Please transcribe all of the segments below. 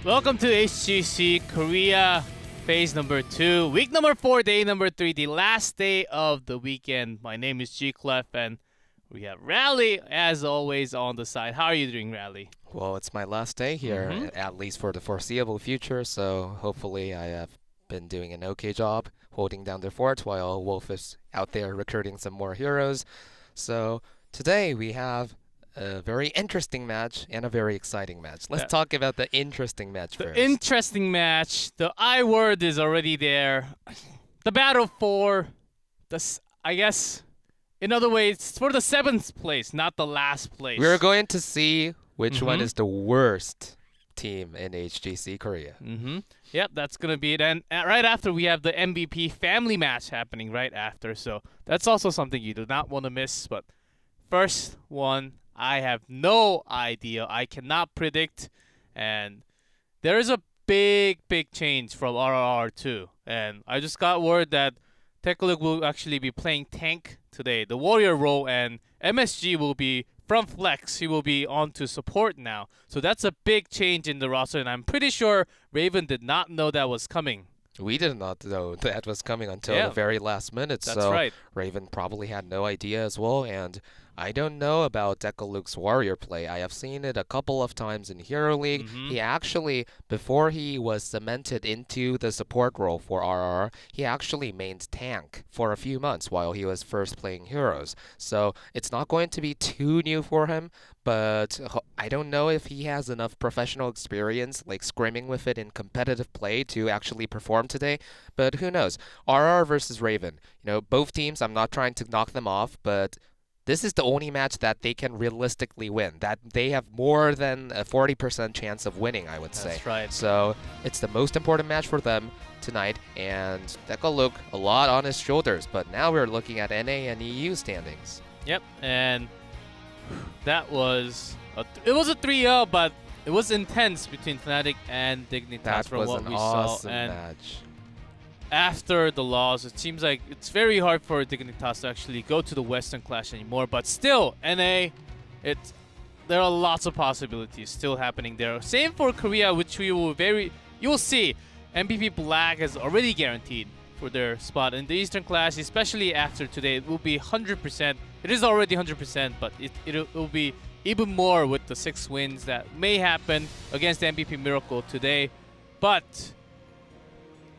Welcome to HGC Korea phase number 2, week number 4, day number 3, the last day of the weekend. My name is G Clef and we have Rally as always on the side. How are you doing, Rally? Well, it's my last day here, at least for the foreseeable future, so hopefully I have been doing an okay job holding down the fort while Wolf is out there recruiting some more heroes. So today we have a very interesting match and a very exciting match. Let's talk about the interesting match first. Interesting match. The I word is already there. The battle for the, I guess, in other ways, it's for the 7th place, not the last place. We're going to see which one is the worst team in HGC Korea. Yep, that's going to be it. And right after, we have the MVP family match happening right after. So that's also something you do not want to miss. But first one, I have no idea. I cannot predict. And there is a big change from RRR too. And I just got word that Tekluk will actually be playing tank today, the warrior role, and MSG will be from flex. He will be on to support now. So that's a big change in the roster, and I'm pretty sure Raven did not know that was coming. We did not know that was coming until the very last minute. That's right. Raven probably had no idea as well, and I don't know about Tekluk's warrior play. I have seen it a couple of times in Hero League. He actually, before he was cemented into the support role for RR, he actually mained tank for a few months while he was first playing heroes. So it's not going to be too new for him, but I don't know if he has enough professional experience, like scrimming with it in competitive play, to actually perform today. But who knows? RR versus Raven. You know, both teams, I'm not trying to knock them off, but this is the only match that they can realistically win. That they have more than a 40% chance of winning, I would say. That's right. So it's the most important match for them tonight, and Tekluk a lot on his shoulders. But now we're looking at NA and EU standings. Yep, and that was it was a 3-0, but it was intense between Fnatic and Dignitas That from was what an we awesome saw. And match. after the loss, it seems like it's very hard for Dignitas to actually go to the Western Clash anymore. But still, NA, there are lots of possibilities still happening there. Same for Korea, which you'll see. MVP Black is already guaranteed for their spot in the Eastern Clash, especially after today. It will be 100%. It is already 100%, but it will be even more with the 6 wins that may happen against the MVP Miracle today. But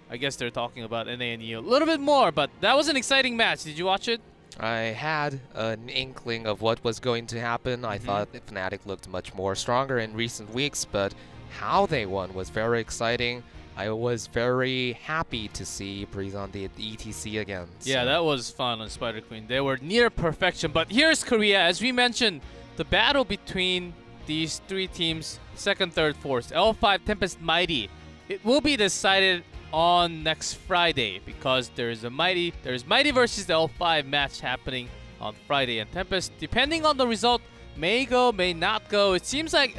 I guess they're talking about NA and EU a little bit more, but that was an exciting match. Did you watch it? I had an inkling of what was going to happen. I thought that Fnatic looked much more stronger in recent weeks, but how they won was very exciting. I was very happy to see Breeze on the ETC again. Yeah, that was fun on Spider Queen. They were near perfection, but here's Korea. As we mentioned, the battle between these 3 teams, 2nd, 3rd, 4th, L5, Tempest, Mighty, it will be decided on next Friday, because there's Mighty versus the L5 match happening on Friday, and Tempest, depending on the result, may go, may not go. It seems like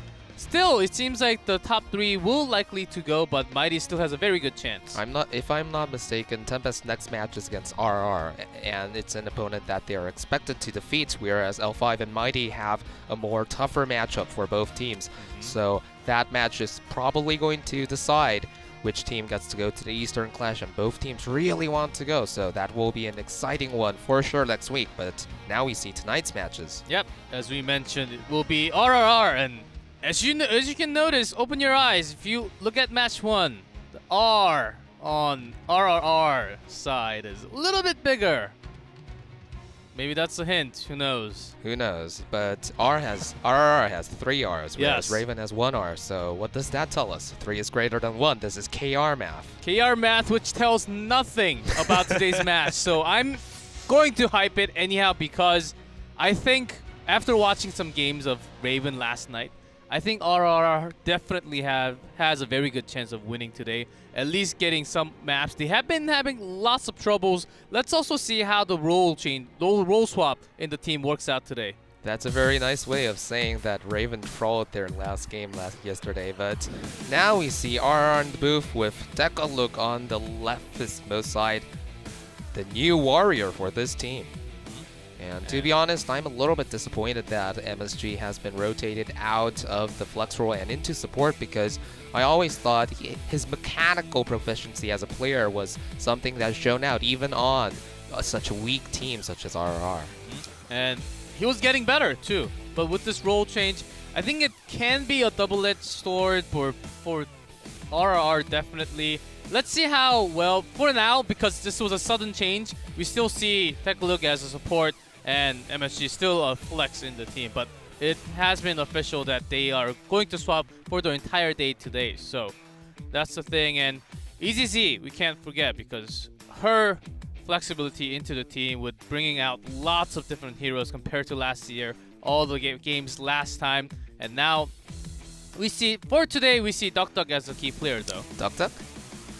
the top 3 will likely to go, but Mighty still has a very good chance. If I'm not mistaken, Tempest's next match is against RR, and it's an opponent that they are expected to defeat, whereas L5 and Mighty have a more tougher matchup for both teams. So that match is probably going to decide which team gets to go to the Eastern Clash, and both teams really want to go, so that will be an exciting one for sure next week. But now we see tonight's matches. Yep, as we mentioned, it will be RRR, and as you can notice, open your eyes, if you look at match 1, the R on RRR side is a little bit bigger. Maybe that's a hint. Who knows? Who knows? But RRR has 3 Rs, whereas Raven has 1 R. So what does that tell us? 3 is greater than 1. This is KR math. KR math, which tells nothing about today's match. So I'm going to hype it anyhow, because I think after watching some games of Raven last night, I think RRR definitely has a very good chance of winning today, at least getting some maps. They have been having lots of troubles. Let's also see how the role swap in the team works out today. That's a very nice way of saying that Raven trolled their last game yesterday, but now we see RR in the booth with Tekluk on the leftmost side, the new warrior for this team. And to be honest, I'm a little bit disappointed that MSG has been rotated out of the flex role and into support, because I always thought his mechanical proficiency as a player was something that's shown out even on such a weak team such as RRR. And he was getting better too. But with this role change, I think it can be a double-edged sword for RRR, definitely. Let's see how well, for now, because this was a sudden change, we still see Tekalook as a support and MSG still a flex in the team. But it has been official that they are going to swap for the entire day today. So that's the thing. And EZZ, we can't forget, because her flexibility into the team with bringing out lots of different heroes compared to last year, all the games last time. And now we see, for today, we see Duck Duck as a key player though. Duck Duck?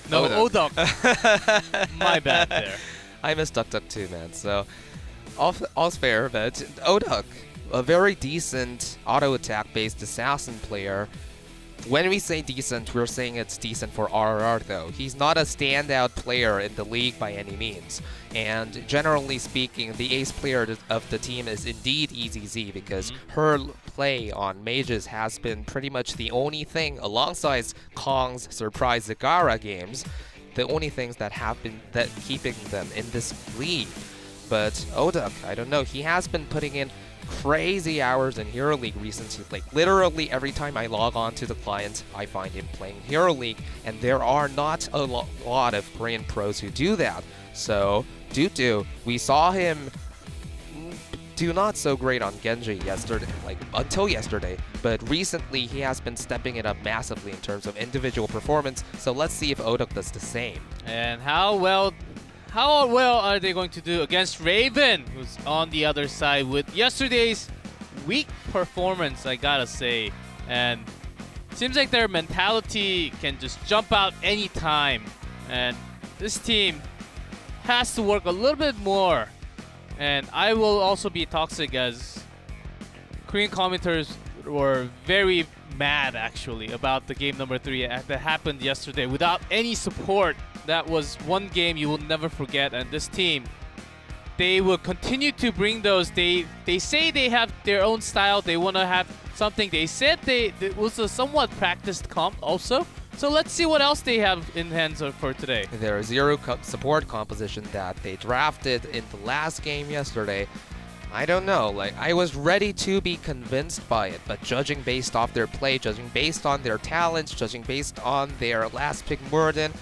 No, Oduck. My bad there. I miss Duck Duck too, man. So, all's fair, but Oduck, a very decent auto attack based assassin player. When we say decent, we're saying it's decent for RRR though. He's not a standout player in the league by any means. And generally speaking, the ace player of the team is indeed EZZ, because her play on mages has been pretty much the only thing, alongside Kong's Surprise Zagara games, the only things that have been keeping them in this league. But Oduck, I don't know, he has been putting in crazy hours in Hero League recently. Like, literally every time I log on to the client, I find him playing Hero League, and there are not a lot of Korean pros who do that. So, we saw him do not so great on Genji yesterday, like until yesterday, but recently he has been stepping it up massively in terms of individual performance. So let's see if Oduck does the same. And how well are they going to do against Raven, who's on the other side with yesterday's weak performance, I gotta say. And seems like their mentality can just jump out anytime. And this team has to work a little bit more. And I will also be toxic, as Korean commentators were very mad actually about the game number 3 that happened yesterday without any support. That was one game you will never forget. And this team, they will continue to bring those. They say they have their own style. They want to have something. They said it was a somewhat practiced comp also. So let's see what else they have in hands for today. Their zero support composition that they drafted in the last game yesterday, I don't know, like, I was ready to be convinced by it, but judging based off their play, judging based on their talents, judging based on their last pick Murden,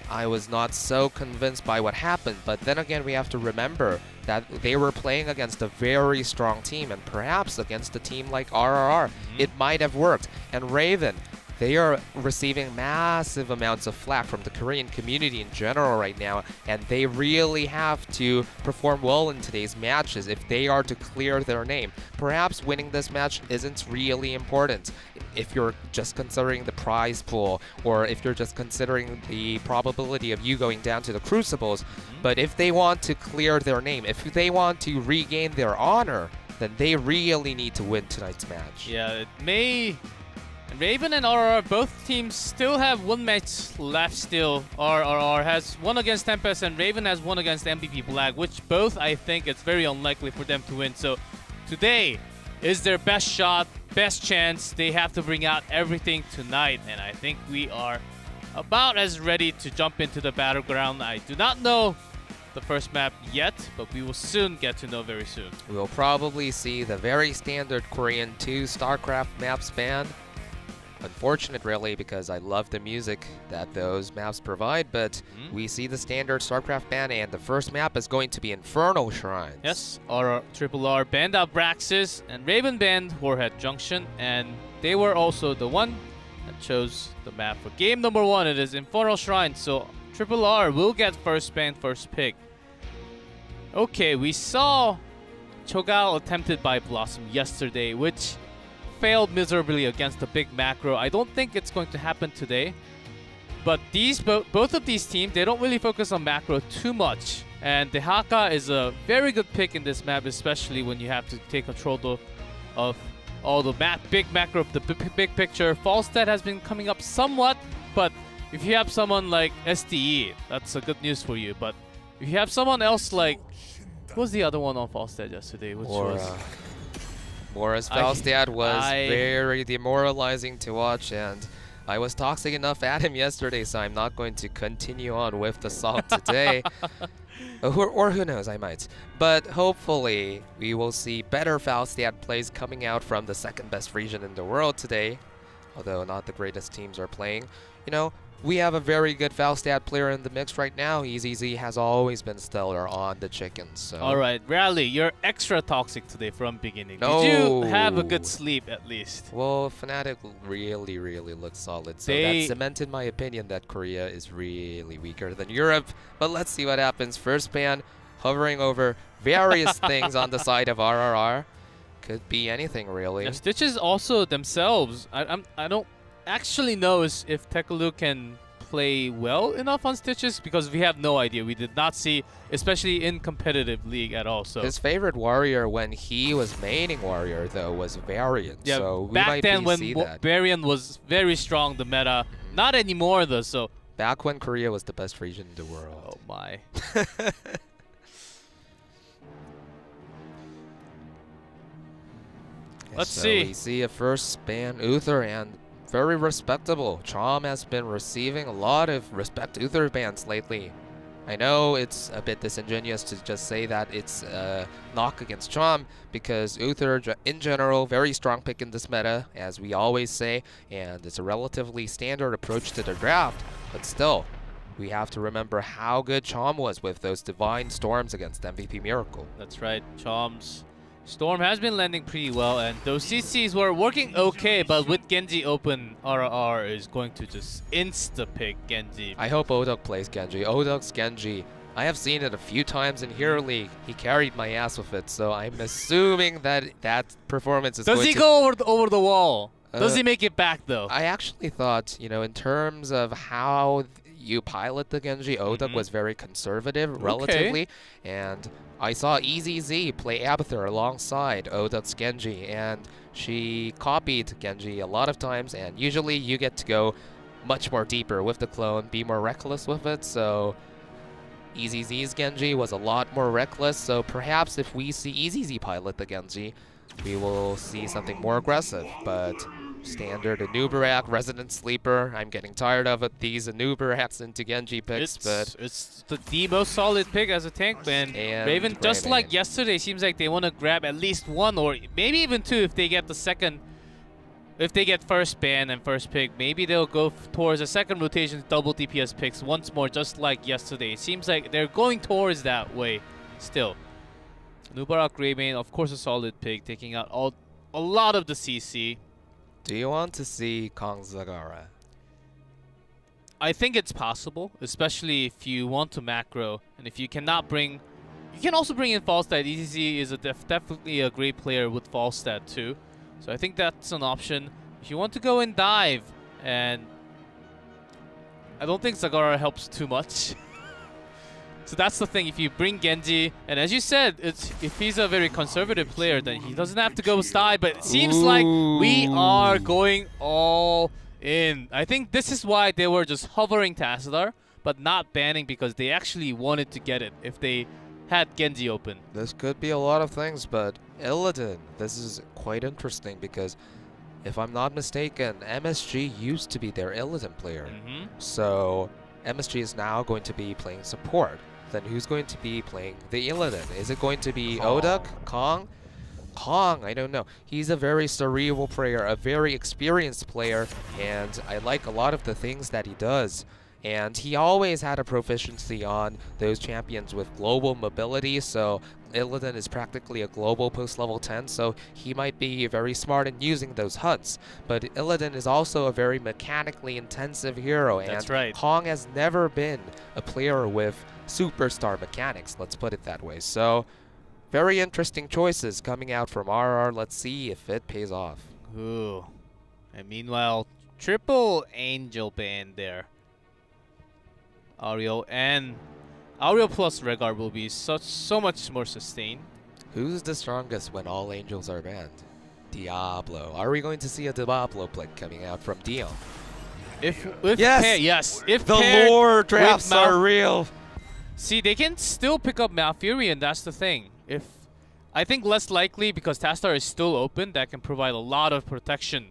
I was not so convinced by what happened. But then again, we have to remember that they were playing against a very strong team, and perhaps against a team like RRR, it might have worked. And Raven, they are receiving massive amounts of flack from the Korean community in general right now, and they really have to perform well in today's matches if they are to clear their name. Perhaps winning this match isn't really important if you're just considering the prize pool, or if you're just considering the probability of you going down to the Crucibles. But if they want to clear their name, if they want to regain their honor, then they really need to win tonight's match. Yeah, it may... Raven and RRR, both teams still have one match left still. RRR has one against Tempest and Raven has one against MVP Black, which both I think it's very unlikely for them to win. So today is their best shot, best chance. They have to bring out everything tonight, and I think we are about as ready to jump into the battleground. I do not know the first map yet, but we will soon get to know very soon. We will probably see the very standard Korean 2 StarCraft maps banned. Unfortunate, really, because I love the music that those maps provide, but we see the standard StarCraft ban, and the first map is going to be Infernal Shrines. Yes, RRR banned out Braxis, and Raven banned Warhead Junction, and they were also the one that chose the map for game number 1. It is Infernal Shrines, so RRR will get first ban, first pick. Okay, we saw Cho'Gao attempted by Blossom yesterday, which failed miserably against the big macro. I don't think it's going to happen today. But both of these teams, they don't really focus on macro too much. And Dehaka is a very good pick in this map, especially when you have to take control of all the big macro, the big picture. Falstad has been coming up somewhat, but if you have someone like SDE, that's a good news for you. But if you have someone else like Who was the other one on Falstad yesterday? Which was Morris Falstad was very demoralizing to watch, and I was toxic enough at him yesterday, so I'm not going to continue on with the song today. Or who knows, I might. But hopefully, we will see better Falstad plays coming out from the second best region in the world today. Although not the greatest teams are playing. You know, we have a very good Falstad player in the mix right now. EZZ has always been stellar on the chickens. So. All right, Rally, you're extra toxic today from beginning. No. Did you have a good sleep at least? Well, Fnatic really looks solid. So that cemented my opinion that Korea is really weaker than Europe. But let's see what happens. First ban hovering over various things on the side of RRR. Could be anything really. Yeah, Stitches also themselves. I don't actually know if Tekalu can play well enough on Stitches because we have no idea. We did not see, especially in competitive league at all. So his favorite warrior when he was maining warrior though was Varian. Yeah, so we back might then when that. Varian was very strong, the meta. Not anymore though. So back when Korea was the best region in the world. Oh my. Let's see. We see a first ban Uther and very respectable. Chom has been receiving a lot of respect Uther bans lately. I know it's a bit disingenuous to just say that it's a knock against Chom because Uther in general very strong pick in this meta as we always say, and it's a relatively standard approach to the draft, but still we have to remember how good Chom was with those divine storms against MVP Miracle. That's right. Chom's Storm has been landing pretty well, and those CCs were working okay, but with Genji open, RRR is going to just insta-pick Genji. I hope Odok plays Genji. Odok's Genji. I have seen it a few times in Hero League. He carried my ass with it, so I'm assuming that that performance is Does he go over the wall? Does he make it back, though? I actually thought, you know, in terms of how you pilot the Genji, Odok was very conservative, relatively, and I saw EZZ play Abathur alongside Odok's Genji, and she copied Genji a lot of times, and usually you get to go much more deeper with the clone, be more reckless with it, so EZZ's Genji was a lot more reckless, so perhaps if we see EZZ pilot the Genji, we will see something more aggressive, but standard Anubarak, Resident Sleeper. I'm getting tired of it. These Anubaraks into Genji picks, but it's the most solid pick as a tank, man. And Raven, just like yesterday, seems like they want to grab at least one or maybe even two if they get the second. If they get first ban and first pick, maybe they'll go towards a second rotation double DPS picks once more, just like yesterday. It seems like they're going towards that way still. Anubarak Greymane, of course, a solid pick, taking out a lot of the CC. Do you want to see Kong Zagara? I think it's possible, especially if you want to macro, and if you cannot bring... You can also bring in Falstad. EZZ is definitely a great player with Falstad too. So I think that's an option. If you want to go and dive, and I don't think Zagara helps too much. So that's the thing, if you bring Genji, and as you said, if he's a very conservative player, then he doesn't have to go Stye, but it seems like we are going all in. I think this is why they were just hovering Tassadar, but not banning because they actually wanted to get it if they had Genji open. This could be a lot of things, but Illidan, this is quite interesting because if I'm not mistaken, MSG used to be their Illidan player. So MSG is now going to be playing support. Then who's going to be playing the Illidan? Is it going to be Odok? Kong? Kong, I don't know. He's a very cerebral player, a very experienced player, and I like a lot of the things that he does. And he always had a proficiency on those champions with global mobility, so Illidan is practically a global post-level 10, so he might be very smart in using those hunts. But Illidan is also a very mechanically intensive hero, and Kong has never been a player with superstar mechanics, let's put it that way. So, very interesting choices coming out from RR. Let's see if it pays off. Ooh. And meanwhile, triple Angel ban there. Auriel and Auriel plus Rehgar will be so much more sustained. Who's the strongest when all angels are banned? Diablo. Are we going to see a Diablo pick coming out from Dion? If yes, if the lore drafts are real. See, they can still pick up Malfurion, that's the thing. I think less likely because Tastar is still open, that can provide a lot of protection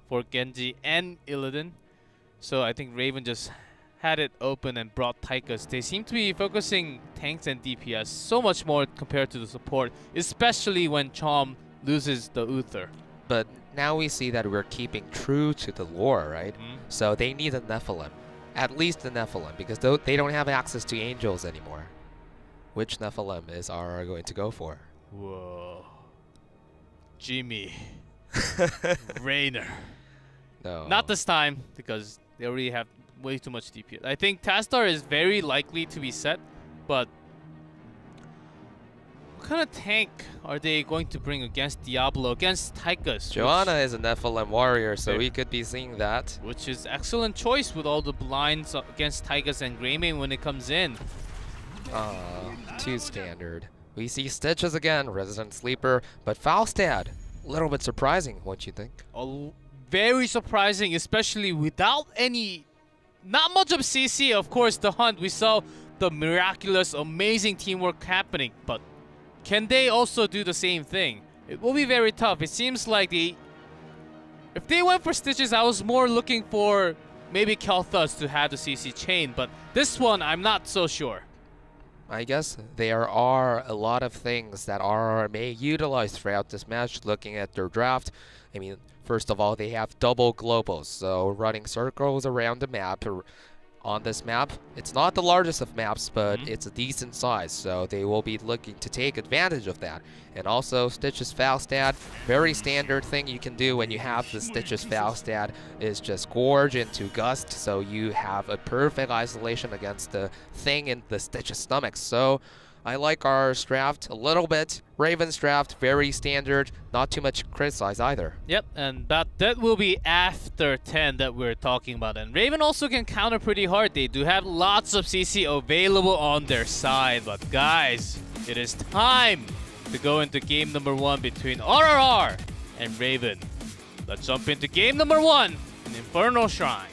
for Genji and Illidan. So I think Raven just had it open and brought Tychus. They seem to be focusing tanks and DPS so much more compared to the support, especially when Chom loses the Uther. But now we see that we're keeping true to the lore, right? So they need a Nephilim. At least a Nephilim, because they don't have access to angels anymore. Which Nephilim is RR going to go for? Whoa. Jimmy. Rainer. No. Not this time, because they already have way too much DPS. I think Tastar is very likely to be set, but what kind of tank are they going to bring against Diablo, against Tychus? Joanna is a Nephilim warrior, so we could be seeing that. Which is excellent choice with all the blinds against Tychus and Greymane when it comes in. Too standard. We see Stitches again, Resident Sleeper, but Falstad, a little bit surprising, what you think? Very surprising, especially without not much of CC. Of course, the hunt, we saw the miraculous, amazing teamwork happening, but can they also do the same thing? It will be very tough. It seems like if they went for Stitches, I was more looking for maybe Kel'Thuz to have the CC chain, but this one, I'm not so sure. I guess there are a lot of things that RR may utilize throughout this match, looking at their draft. I mean, first of all, they have double globals, so running circles around the map. On this map, it's not the largest of maps, but it's a decent size, so they will be looking to take advantage of that. And also, Stitches Falstad, very standard thing you can do when you have the Stitches Falstad is just gorge into Gust, so you have a perfect isolation against the thing in the Stitches stomach. So I like our draft a little bit. Raven's draft, very standard, not too much criticized either. Yep, and that will be after 10 that we're talking about. And Raven also can counter pretty hard. They do have lots of CC available on their side. But guys, it is time to go into game number 1 between RRR and Raven. Let's jump into game number 1 in Infernal Shrine.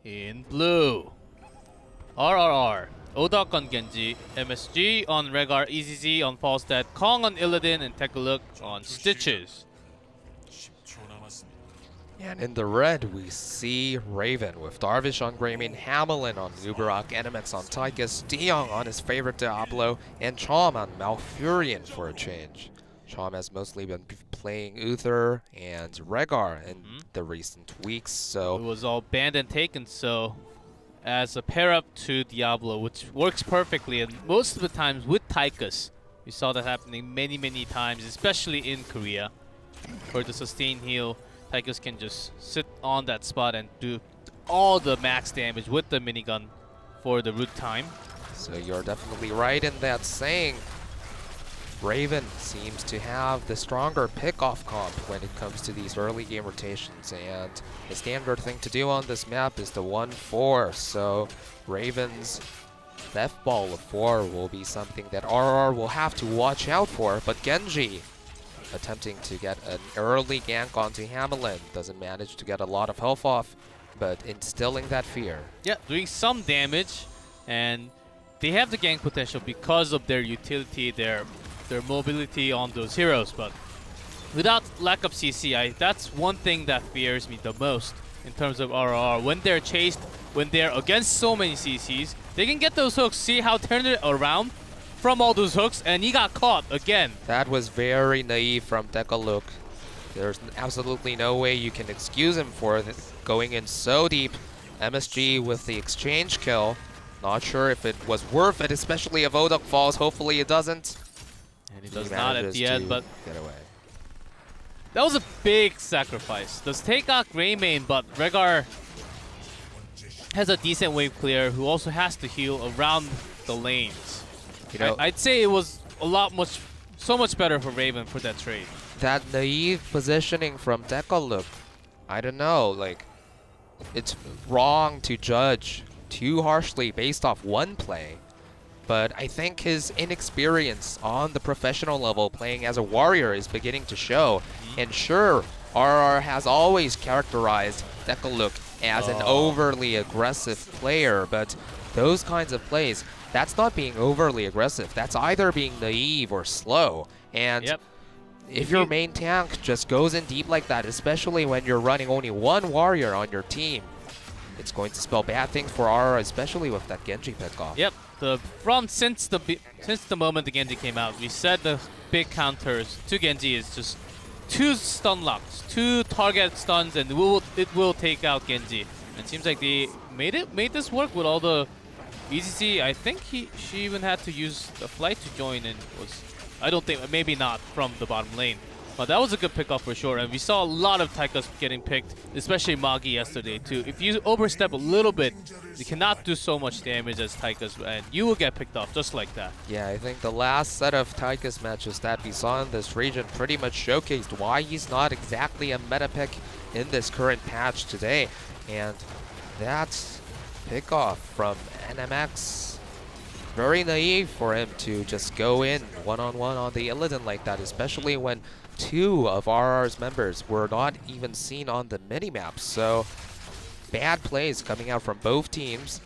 In blue, RRR, Odak on Genji, MSG on Rrr, EZZ on Falstad, Kong on Illidan, and Tekaluk on Stitches. And in the red, we see Raven with Darvish on Greymane, Hamelin on Nubarak, Enemex on Tychus, Diong on his favorite Diablo, and Chom on Malfurion for a change. Chom has mostly been playing Uther and Rrr in the recent weeks, so... It was all banned and taken, so as a pair-up to Diablo, which works perfectly, and most of the times with Tychus, we saw that happening many, many times, especially in Korea. For the sustain heal, Tychus can just sit on that spot and do all the max damage with the minigun for the root time. So you're definitely right in that saying. Raven seems to have the stronger pickoff comp when it comes to these early game rotations, and the standard thing to do on this map is the 1-4, so Raven's death ball of 4 will be something that RR will have to watch out for, but Genji attempting to get an early gank onto Hamelin, doesn't manage to get a lot of health off, but instilling that fear. Yeah, doing some damage, and they have the gank potential because of their utility, their mobility on those heroes, but without lack of CC, that's one thing that fears me the most in terms of RR. When they're chased, when they're against so many CCs, they can get those hooks. See how turned it around from all those hooks, and he got caught again. That was very naive from Dekaluk. There's absolutely no way you can excuse him for going in so deep. MSG with the exchange kill. Not sure if it was worth it, especially if Odak falls. Hopefully it doesn't. And he does not at the end, but get away. That was a big sacrifice. Does take out Greymane, but Rrr has a decent wave clear who also has to heal around the lanes. You know, I'd say it was so much better for Raven for that trade. that naive positioning from Decalook, I don't know, like, it's wrong to judge too harshly based off one play. But I think his inexperience on the professional level playing as a warrior is beginning to show. And sure, RR has always characterized Decalook as an overly aggressive player, but those kinds of plays, that's not being overly aggressive. That's either being naive or slow. And if your main tank just goes in deep like that, especially when you're running only one warrior on your team, it's going to spell bad things for RR, especially with that Genji pickoff. Yep. Since the moment the Genji came out, we said the big counters to Genji is just 2 stun locks, 2 target stuns, and it will take out Genji. And it seems like they made this work with all the HGC. I think she even had to use the flight to join, and I don't think, maybe not from the bottom lane. But that was a good pickoff for sure, and we saw a lot of Taikas getting picked, especially Magi yesterday too. If you overstep a little bit, you cannot do so much damage as Taikas, and you will get picked off just like that. Yeah, I think the last set of Taikas matches that we saw in this region pretty much showcased why he's not exactly a meta pick in this current patch today. And that's pickoff from NMX. Very naive for him to just go in one-on-one on the Illidan like that, especially when 2 of RR's members were not even seen on the minimap. So bad plays coming out from both teams,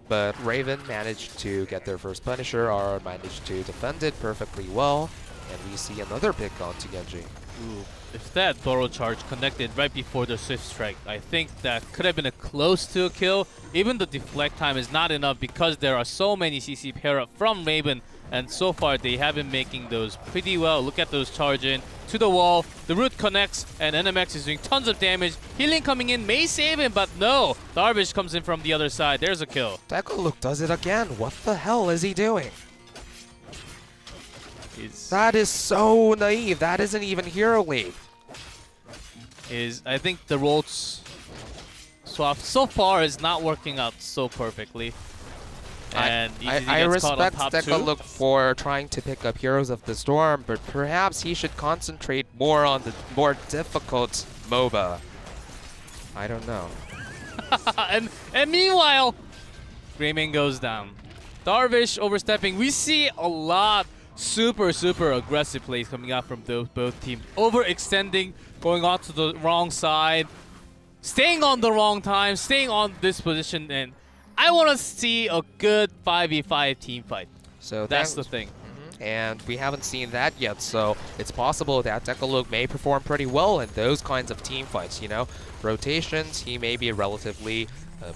but Raven managed to get their first Punisher. RR managed to defend it perfectly well, and we see another pick onto Genji. Ooh. If that thorough charge connected right before the Swift Strike, I think that could have been a close to a kill. Even the deflect time is not enough because there are so many CC pair up from Raven, and so far they have been making those pretty well. Look at those charge in to the wall. The root connects, and NMX is doing tons of damage. Healing coming in may save him, but no. Darvish comes in from the other side. There's a kill. Decalook does it again. What the hell is he doing? That is so naive. That isn't even Hero League. I think the roles swap so far is not working out so perfectly. And I respect Decalook for trying to pick up Heroes of the Storm, but perhaps he should concentrate more on the more difficult MOBA. I don't know. and meanwhile, Greyman goes down. Darvish overstepping. We see a lot super aggressive plays coming out from both teams. Overextending, going on to the wrong side, staying on the wrong time, staying on this position, and I want to see a good 5v5 team fight. So that's the thing. And we haven't seen that yet, so it's possible that Decalook may perform pretty well in those kinds of team fights, you know? Rotations, he may be relatively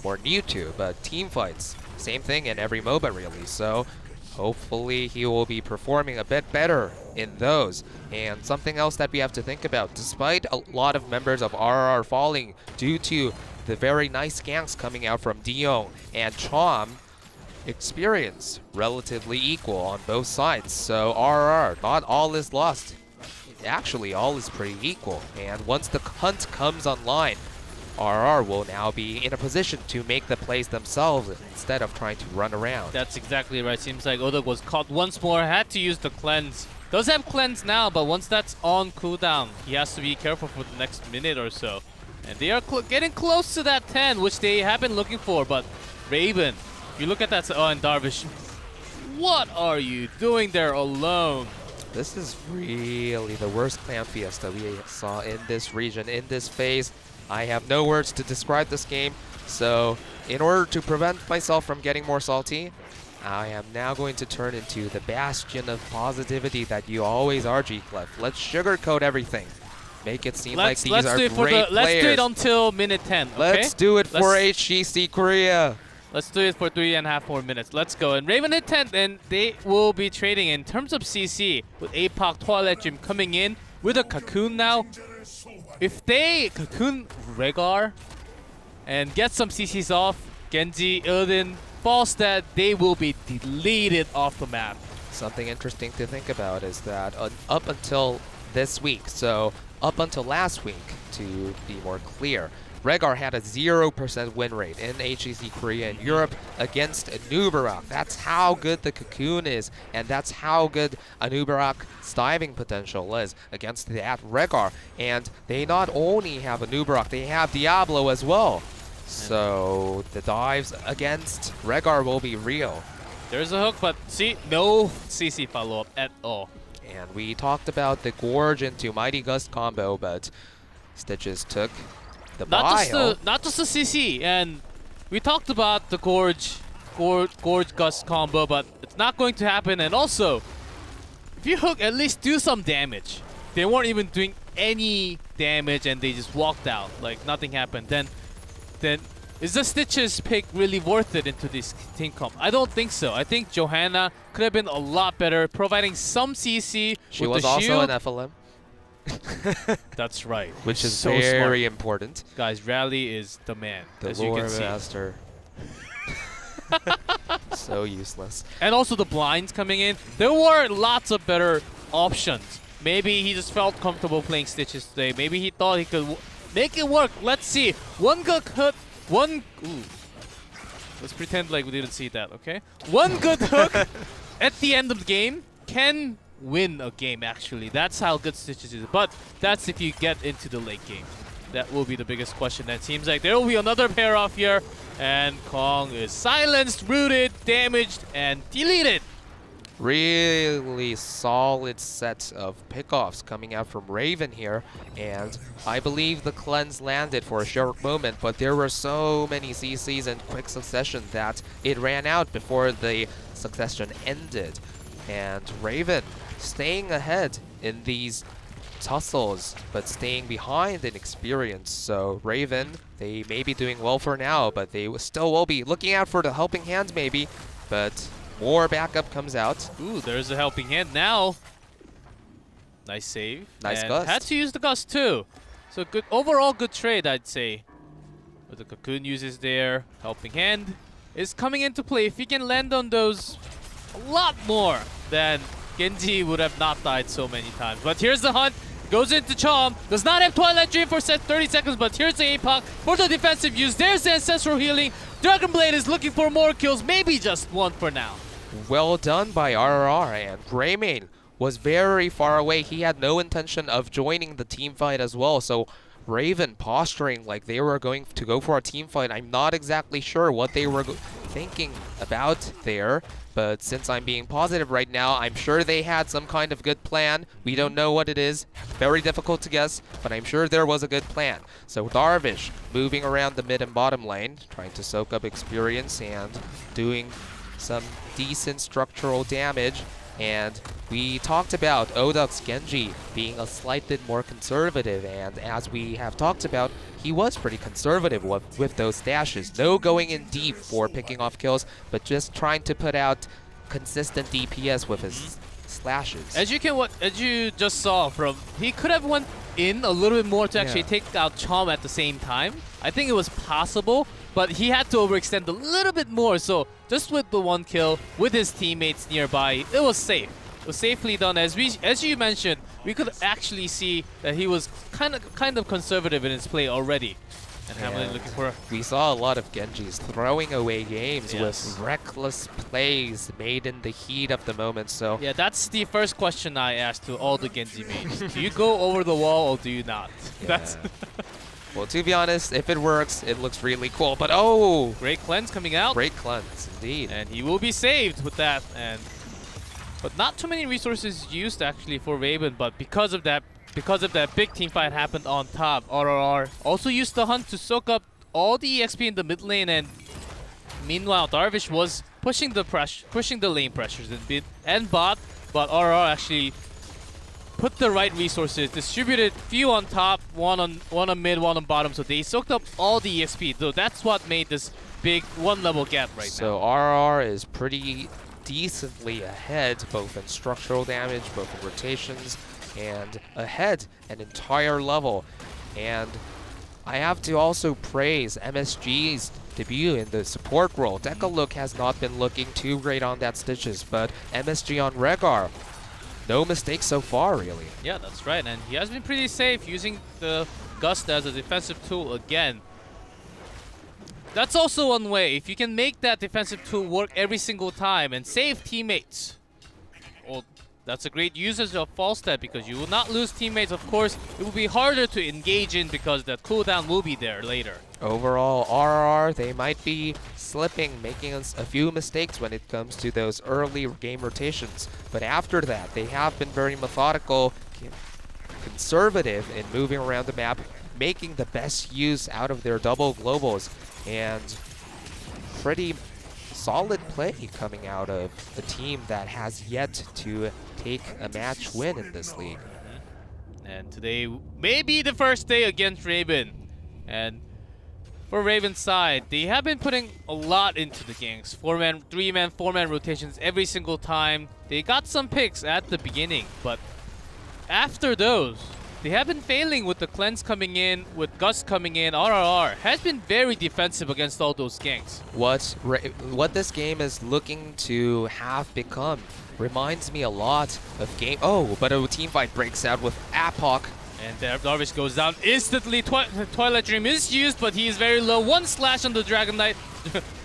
more new to, but team fights, same thing in every MOBA really, so hopefully he will be performing a bit better in those. And something else that we have to think about, despite a lot of members of RR falling due to the very nice ganks coming out from Dion and Chom, experience relatively equal on both sides. So RR, not all is lost. Actually, all is pretty equal. And once the hunt comes online, RR will now be in a position to make the plays themselves instead of trying to run around. That's exactly right. Seems like Oda was caught once more, had to use the cleanse. Does have cleanse now, but once that's on cooldown, he has to be careful for the next minute or so. And they are getting close to that 10, which they have been looking for, but Raven, if you look at that, and Darvish, what are you doing there alone? This is really the worst clan fiesta we saw in this region, in this phase. I have no words to describe this game, so in order to prevent myself from getting more salty, I am now going to turn into the bastion of positivity that you always are, G-Clef. Let's sugarcoat everything. Make it seem like these are great players. Let's do it until minute 10, okay? Let's do it for HGC Korea. Let's do it for 3.5 more minutes. Let's go. And Raven hit 10, and they will be trading in terms of CC with APOC Twilight Dream coming in with a Cocoon now. If they Cocoon Rhaegar and get some CCs off, Genji, Illidan, Falstad, they will be deleted off the map. Something interesting to think about is that up until this week, so up until last week, to be more clear, Rrr had a 0% win rate in HGC Korea and Europe against Anubarak. That's how good the Cocoon is, and that's how good Anubarak's diving potential is against that Rrr. And they not only have Anubarak, they have Diablo as well. So the dives against Rrr will be real. There's a hook, but see, no CC follow-up at all. And we talked about the Gorge into Mighty Gust combo, but Stitches took the bile. Not just the CC, and we talked about the Gorge Gust combo, but it's not going to happen. And also, if you hook, at least do some damage. They weren't even doing any damage, and they just walked out like nothing happened. Then is the Stitches pick really worth it into this team comp? I don't think so. I think Johanna could have been a lot better, providing some CC. She with was the also shield. an FLM. That's right. Which is so very smart. important. Guys, Rally is the man, The as you lore can see. master. So useless. And also the blinds coming in. There were lots of better options. Maybe he just felt comfortable playing Stitches today. Maybe he thought he could make it work. Let's see. One good hook. Ooh. Let's pretend like we didn't see that, okay? One good hook at the end of the game can win a game, actually. That's how good Stitches is. But that's if you get into the late game. That will be the biggest question. That seems like there will be another pair off here. And Kong is silenced, rooted, damaged, and deleted. Really solid set of pickoffs coming out from Raven here, and I believe the cleanse landed for a short moment, but there were so many CCs in quick succession that it ran out before the succession ended. And Raven staying ahead in these tussles, but staying behind in experience. So Raven, they may be doing well for now, but they still will be looking out for the helping hand maybe, but more backup comes out. Ooh, there's a helping hand now. Nice save. Nice and gust. had to use the gust too. So good, overall good trade, I'd say. But the Cocoon uses there. Helping hand is coming into play. If he can land on those a lot more, then Genji would have not died so many times. But here's the hunt. Goes into Chom. Does not have Twilight Dream for 30 seconds, but here's the APOC for the defensive use. There's the Ancestral Healing. Dragon Blade is looking for more kills. Maybe just one for now. Well done by Rrr, and Greymane was very far away. He had no intention of joining the team fight as well, so Raven posturing like they were going to go for a team fight. I'm not exactly sure what they were thinking about there, but since I'm being positive right now, I'm sure they had some kind of good plan. We don't know what it is. Very difficult to guess, but I'm sure there was a good plan. So Darvish moving around the mid and bottom lane, trying to soak up experience and doing some decent structural damage. And we talked about Oduk's Genji being a slight bit more conservative, and as we have talked about, he was pretty conservative with those dashes. No going in deep for picking off kills, but just trying to put out consistent DPS with his slashes. As you just saw from, he could have went in a little bit more to actually take out Chom at the same time. I think it was possible, but he had to overextend a little bit more. So just with the one kill, with his teammates nearby, it was safe. It was safely done. As you mentioned, we could actually see that he was kind of conservative in his play already. And Hamlin looking for. We saw a lot of Genjis throwing away games Yes. with reckless plays made in the heat of the moment. So Yeah, that's the first question I asked to all the Genji mains. Do you go over the wall or do you not? That's well, to be honest, if it works, it looks really cool. But oh, great cleanse coming out. great cleanse indeed. And he will be saved with that. But not too many resources used actually for Raven, but because of that big team fight happened on top, Rrr also used the hunt to soak up all the EXP in the mid lane, and meanwhile Darvish was pushing the lane pressures in mid and bot, but Rrr actually put the right resources, distributed few on top, one on mid, one on bottom, so they soaked up all the EXP. So that's what made this big one level gap right now. So Rrr is pretty decently ahead, both in structural damage, both in rotations, and ahead an entire level. And I have to also praise MSG's debut in the support role. Decalook has not been looking too great on that Stitches, but MSG on Rrr, no mistakes so far, really. Yeah, that's right, and he has been pretty safe using the Gust as a defensive tool again. That's also one way. If you can make that defensive tool work every single time and save teammates, well, that's a great usage of false step because you will not lose teammates. Of course, it will be harder to engage in because the cooldown will be there later. Overall, RRR, they might be slipping, making a few mistakes when it comes to those early game rotations. But after that, they have been very methodical, conservative in moving around the map, making the best use out of their double globals, and pretty solid play coming out of a team that has yet to take a match win in this league. And today may be the first day against Raven. And for Raven's side, they have been putting a lot into the ganks. 4-man, 3-man, 4-man rotations every single time. They got some picks at the beginning, but after those, they have been failing with the cleanse coming in, with Gus coming in. RRR has been very defensive against all those ganks. What this game is looking to have become reminds me a lot of game. Oh, but a team fight breaks out with Apoc. And there, Darvish goes down instantly. Twilight Dream is used, but he is very low. One slash on the Dragon Knight.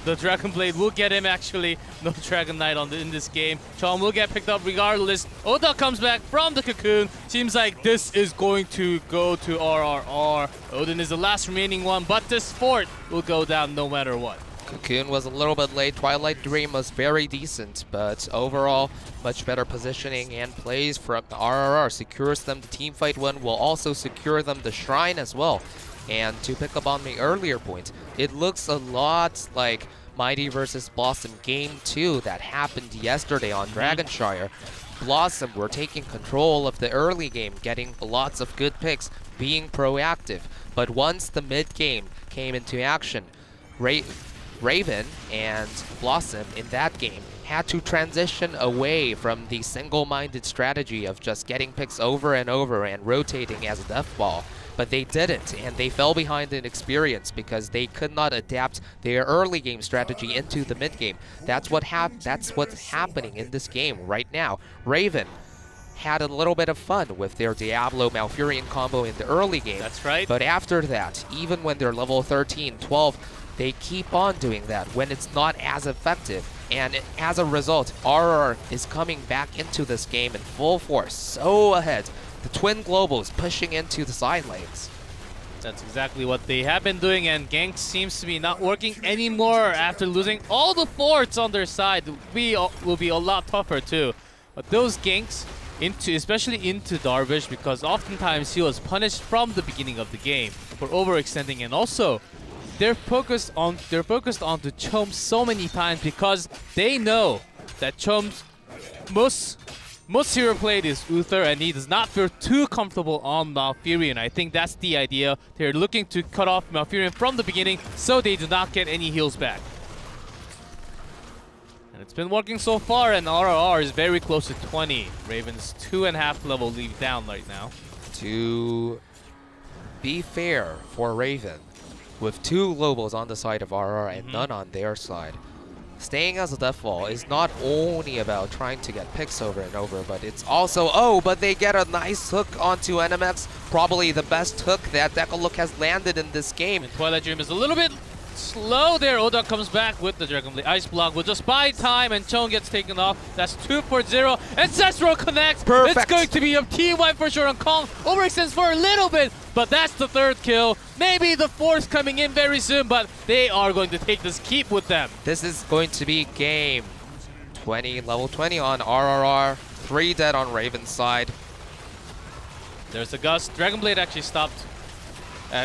The Dragon Blade will get him, actually. No Dragon Knight in this game. Chong will get picked up regardless. Oda comes back from the cocoon. Seems like this is going to go to RRR. Odin is the last remaining one, but this fort will go down no matter what. Cocoon was a little bit late. Twilight Dream was very decent, but overall, much better positioning and plays from RRR. Secures them the team fight win, will also secure them the shrine as well. And to pick up on the earlier point, it looks a lot like Mighty versus Blossom Game 2 that happened yesterday on Dragonshire. Blossom were taking control of the early game, getting lots of good picks, being proactive. But once the mid-game came into action, Raven and Blossom in that game had to transition away from the single-minded strategy of just getting picks over and over and rotating as a death ball. But they didn't, and they fell behind in experience because they could not adapt their early game strategy into the mid game. That's what's happening in this game right now. Raven had a little bit of fun with their Diablo Malfurion combo in the early game. That's right. But after that, even when they're level 13, 12, they keep on doing that when it's not as effective. And as a result, RR is coming back into this game in full force, so ahead. The twin globals pushing into the side lanes. That's exactly what they have been doing, and gank seems to be not working anymore after losing all the forts on their side. Will be a lot tougher too. But those ganks, especially into Darvish, because oftentimes he was punished from the beginning of the game for overextending, and also they're focused on the Chom so many times because they know that Chom's most hero played is Uther, and he does not feel too comfortable on Malfurion. I think that's the idea. They're looking to cut off Malfurion from the beginning so they do not get any heals back. And it's been working so far, and RRR is very close to 20. Raven's 2.5 level lead down right now. To be fair for Raven, with 2 globals on the side of RR and none on their side, staying as a death ball is not only about trying to get picks over and over, but it's also, but they get a nice hook onto NMX, probably the best hook that Decalook has landed in this game. And Twilight Dream is a little bit slow there. Oda comes back with the Dragon Blade Ice Block. Will just buy time, and Chong gets taken off. That's 2 for 0. Ancestral connects. Perfect. It's going to be a team wipe for sure on Kong. Overextends for a little bit, but that's the 3rd kill. Maybe the 4th coming in very soon, but they are going to take this keep with them. This is going to be game 20, level 20 on RRR. 3 dead on Raven's side. There's a gust. Dragon Blade actually stopped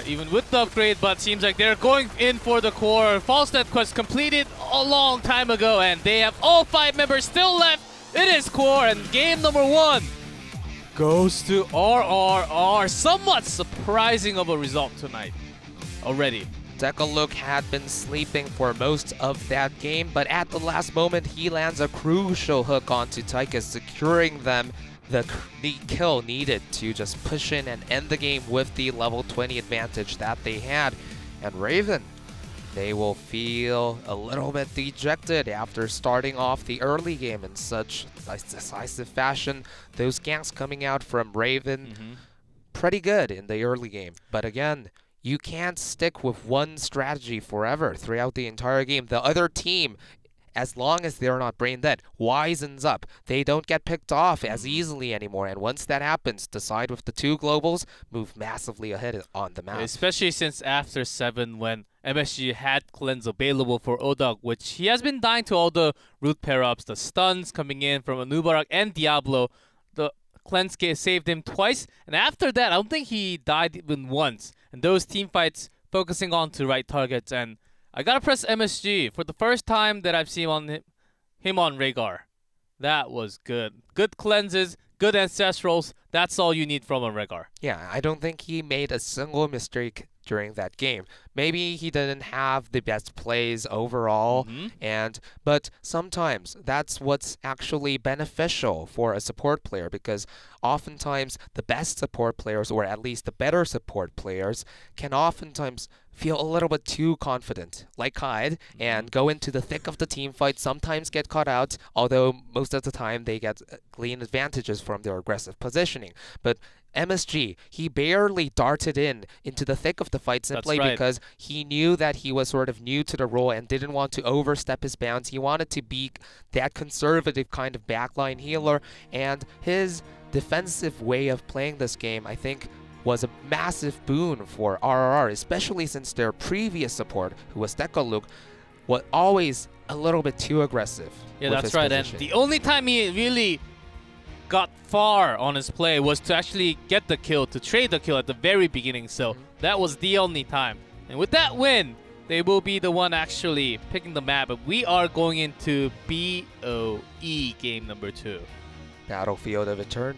even with the upgrade, but seems like they're going in for the core. False Death quest completed a long time ago, and they have all 5 members still left. It is core, and game number 1 goes to RRR. Somewhat surprising of a result tonight already. Decalook had been sleeping for most of that game, but at the last moment he lands a crucial hook onto Tychus, securing them the kill needed to just push in and end the game with the level 20 advantage that they had. And Raven, they will feel a little bit dejected after starting off the early game in such decisive fashion. Those ganks coming out from Raven, pretty good in the early game. But again, you can't stick with one strategy forever throughout the entire game. The other team, as long as they're not brain dead, wisens up. They don't get picked off as easily anymore. And once that happens, the side with the 2 globals move massively ahead on the map. Especially since after 7, when MSG had cleanse available for Odog, which he has been dying to all the root pair-ups, the stuns coming in from Anubarak and Diablo. The cleanse saved him twice, and after that, I don't think he died even once. And those team fights focusing on to right targets, and I gotta press MSG for the first time that I've seen him on Rhaegar. That was good. Good cleanses, good ancestrals. That's all you need from a Rhaegar. Yeah, I don't think he made a single mistake during that game. Maybe he didn't have the best plays overall, but sometimes that's what's actually beneficial for a support player, because oftentimes the best support players, or at least the better support players, can oftentimes feel a little bit too confident, like Hyde, and go into the thick of the team fight, sometimes get caught out, although most of the time they glean advantages from their aggressive positioning. But MSG, he barely darted into the thick of the fight simply because he knew that he was sort of new to the role and didn't want to overstep his bounds. He wanted to be that conservative kind of backline healer, and his defensive way of playing this game, I think, was a massive boon for RRR, especially since their previous support, who was Dekaluk, was always a little bit too aggressive. Yeah, that's right. And the only time he really got far on his play was to actually get the kill, to trade the kill at the very beginning. So that was the only time. And with that win, they will be the one actually picking the map. But we are going into BOE game number 2. Battlefield of Eternity.